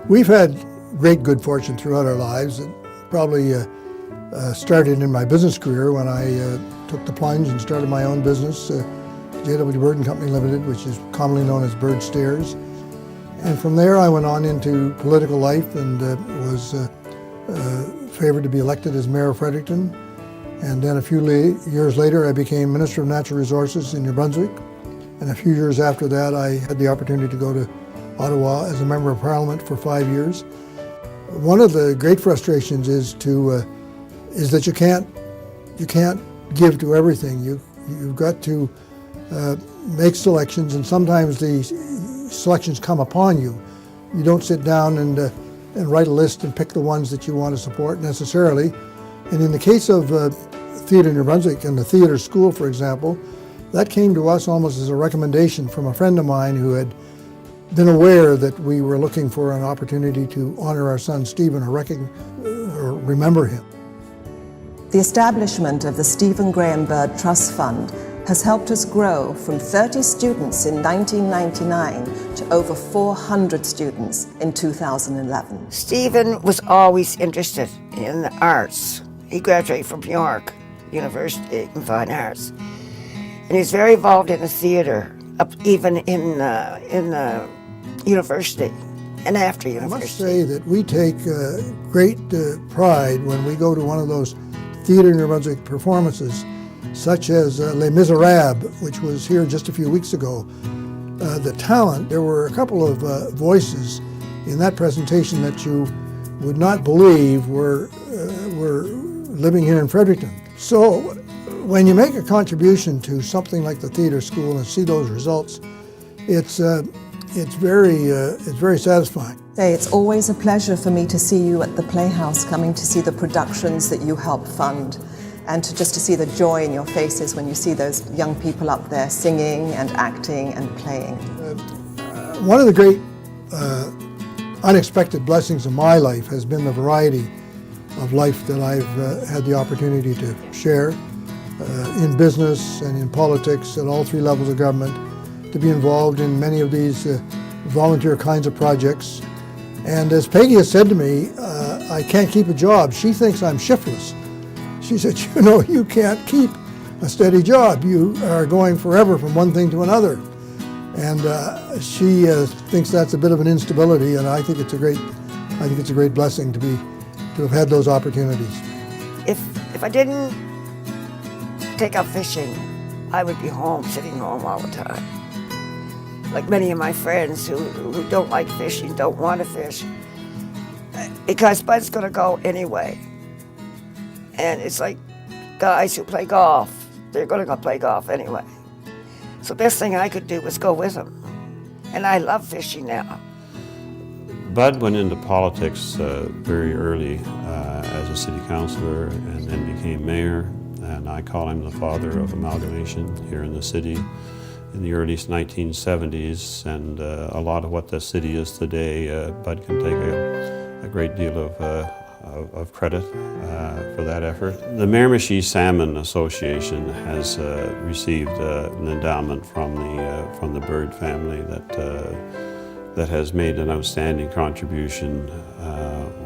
We've had great good fortune throughout our lives. It probably started in my business career when I took the plunge and started my own business, J.W. Bird and Company Limited, which is commonly known as Bird Stairs. And from there I went on into political life and was favored to be elected as mayor of Fredericton. And then a few years later I became Minister of Natural Resources in New Brunswick. And a few years after that I had the opportunity to go to Ottawa as a member of Parliament for 5 years. One of the great frustrations is that you can't give to everything. You've got to make selections, and sometimes the selections come upon you. You don't sit down and write a list and pick the ones that you want to support necessarily. And in the case of Theatre New Brunswick and the theatre school, for example, that came to us almost as a recommendation from a friend of mine who had been aware that we were looking for an opportunity to honor our son Stephen or remember him. The establishment of the Stephen Graham Bird Trust Fund has helped us grow from 30 students in 1999 to over 400 students in 2011. Stephen was always interested in the arts. He graduated from York University in Fine Arts. And he's very involved in the theatre, even in university and after university. I must say that we take great pride when we go to one of those Theatre New Brunswick performances, such as Les Miserables, which was here just a few weeks ago. The talent, there were a couple of voices in that presentation that you would not believe were living here in Fredericton. So when you make a contribution to something like the theatre school and see those results, it's very satisfying. Hey, it's always a pleasure for me to see you at the Playhouse, coming to see the productions that you help fund, and to see the joy in your faces when you see those young people up there singing and acting and playing. One of the great unexpected blessings of my life has been the variety of life that I've had the opportunity to share in business and in politics at all three levels of government, to be involved in many of these volunteer kinds of projects. And as Peggy has said to me, I can't keep a job. She thinks I'm shiftless. She said, you know, you can't keep a steady job. You are going forever from one thing to another. And she thinks that's a bit of an instability, and I think it's a great blessing to have had those opportunities. If I didn't take up fishing, I would be home, sitting home all the time. Like many of my friends who don't like fishing, don't want to fish, because Bud's going to go anyway. And it's like guys who play golf, they're going to go play golf anyway. So the best thing I could do was go with him. And I love fishing now. Bud went into politics very early as a city councillor and then became mayor. And I call him the father of amalgamation here in the city in the early 1970s. And a lot of what the city is today, Bud can take a great deal of credit for that effort. The Miramichi Salmon Association has received an endowment from the Bird family that has made an outstanding contribution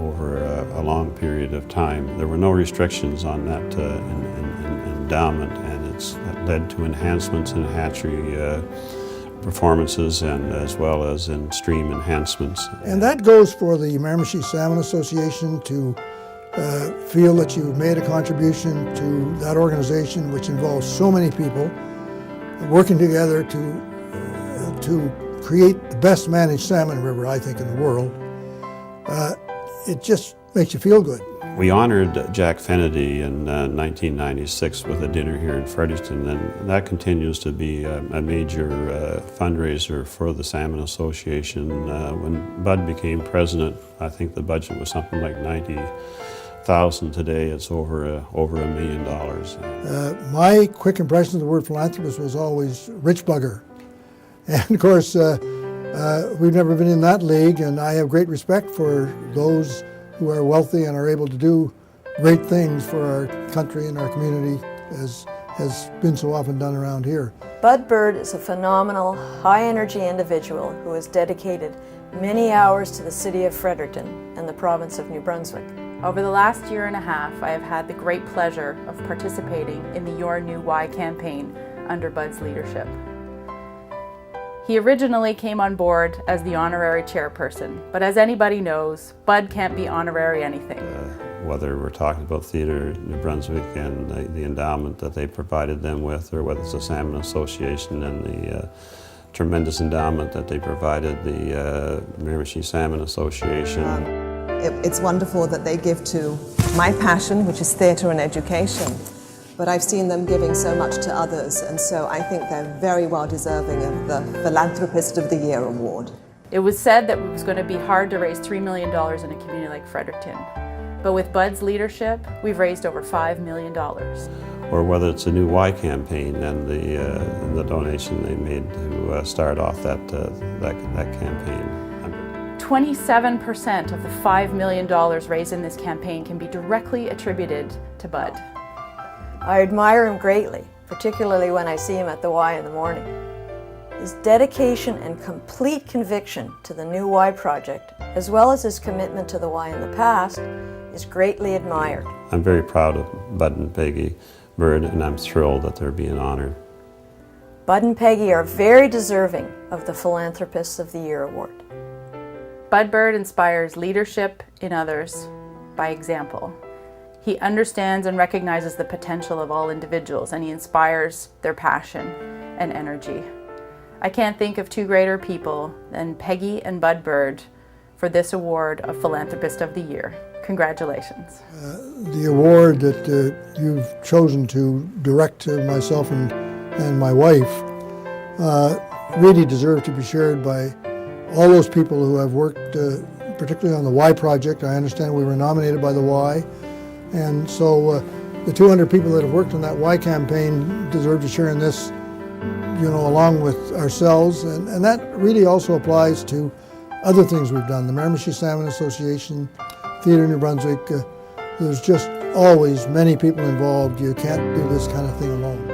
over a long period of time. There were no restrictions on that endowment, and it's led to enhancements in hatchery performances and as well as in stream enhancements. And that goes for the Miramichi Salmon Association to feel that you've made a contribution to that organization, which involves so many people working together to create the best managed salmon river, I think, in the world. It just makes you feel good. We honored Jack Fennedy in 1996 with a dinner here in Fredericton, and that continues to be a major fundraiser for the Salmon Association. When Bud became president, I think the budget was something like $90,000. Today it's over $1 million. My quick impression of the word philanthropist was always rich bugger. And of course, we've never been in that league, and I have great respect for those who are wealthy and are able to do great things for our country and our community, as has been so often done around here. Bud Bird is a phenomenal, high-energy individual who is dedicated many hours to the city of Fredericton and the province of New Brunswick. Over the last year and a half, I have had the great pleasure of participating in the Your New Why campaign under Bud's leadership. He originally came on board as the honorary chairperson, but as anybody knows, Bud can't be honorary anything. Whether we're talking about Theatre New Brunswick and the endowment that they provided them with, or whether it's the Salmon Association and the tremendous endowment that they provided the Miramichi Salmon Association. It's wonderful that they give to my passion, which is theatre and education, but I've seen them giving so much to others, and so I think they're very well deserving of the Philanthropist of the Year award. It was said that it was going to be hard to raise $3 million in a community like Fredericton, but with Bud's leadership, we've raised over $5 million. Or whether it's a new Why campaign and the donation they made to start off that campaign. 27% of the $5 million raised in this campaign can be directly attributed to Bud. I admire him greatly, particularly when I see him at the Y in the morning. His dedication and complete conviction to the New Y project, as well as his commitment to the Y in the past, is greatly admired. I'm very proud of Bud and Peggy Bird, and I'm thrilled that they're being honored. Bud and Peggy are very deserving of the Philanthropists of the Year award. Bud Bird inspires leadership in others by example. He understands and recognizes the potential of all individuals, and he inspires their passion and energy. I can't think of two greater people than Peggy and Bud Bird for this award of Philanthropist of the Year. Congratulations. The award that you've chosen to direct to myself and my wife really deserve to be shared by all those people who have worked, particularly on the Y project. I understand we were nominated by the Y, and so the 200 people that have worked on that Y campaign deserve to share in this, along with ourselves, and that really also applies to other things we've done. The Miramichi Salmon Association, Theatre New Brunswick, there's just always many people involved. You can't do this kind of thing alone.